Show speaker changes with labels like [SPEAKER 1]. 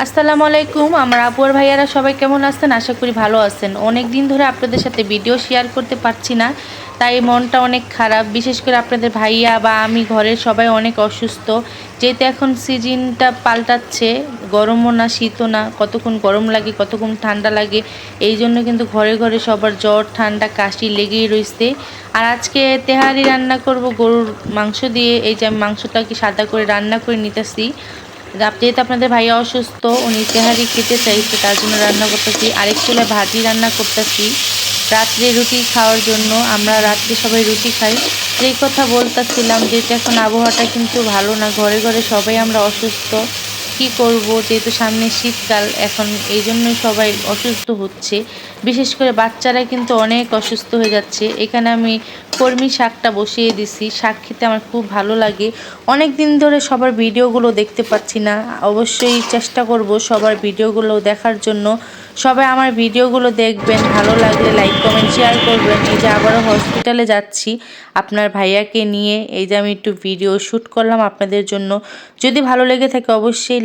[SPEAKER 1] আসসালামু আলাইকুম। আমার আপু আর ভাইয়ারা সবাই কেমন আছেন? আশা করি ভালো আছেন। অনেক দিন ধরে আপনাদের সাথে ভিডিও শেয়ার করতে পারছি না, তাই মনটা অনেক খারাপ। বিশেষ করে আপনাদের ভাইয়া বা আমি ঘরের সবাই অনেক অসুস্থ। যেহেতু এখন সিজনটা পাল্টাচ্ছে, গরমও না শীতও না, কতক্ষণ গরম লাগে কতক্ষণ ঠান্ডা লাগে, এই জন্য কিন্তু ঘরে ঘরে সবার জ্বর ঠান্ডা কাশি লেগেই রয়েছে। আর আজকে তেহারি রান্না করব গরুর মাংস দিয়ে। এই যে আমি মাংসটাকে সাদা করে রান্না করে নিতেছি। যেহেতু আপনাদের ভাইয়া অসুস্থ, উনি তেহারি খেতে চাইছে, তার জন্য রান্না করতেছি। আরেক চুলায় ভাজি রান্না করতেছি রাত্রে রুটি খাওয়ার জন্য। আমরা রাত্রে সবাই রুটি খাই। যেই কথা বলতেছিলাম, যেহেতু এখন আবহাওয়াটা কিন্তু ভালো না, ঘরে ঘরে সবাই আমরা অসুস্থ। কি করব, যেহেতু সামনে শীতকাল এখন, এই জন্যই সবাই অসুস্থ হচ্ছে। বিশেষ করে বাচ্চারা কিন্তু অনেক অসুস্থ হয়ে যাচ্ছে। এখানে আমি কলমি শাকটা বসিয়ে দিছি। শাক খেতে আমার খুব ভালো লাগে। অনেক দিন ধরে সবার ভিডিওগুলো দেখতে পাচ্ছি না। অবশ্যই চেষ্টা করব সবার ভিডিওগুলো দেখার জন্য। সবাই আমার ভিডিওগুলো দেখবেন, ভালো লাগলে লাইক কমেন্ট শেয়ার করবেন। এই যে আবারও হসপিটালে যাচ্ছি আপনার ভাইয়াকে নিয়ে। এই যে আমি একটু ভিডিও শ্যুট করলাম আপনাদের জন্য। যদি ভালো লেগে থাকে অবশ্যই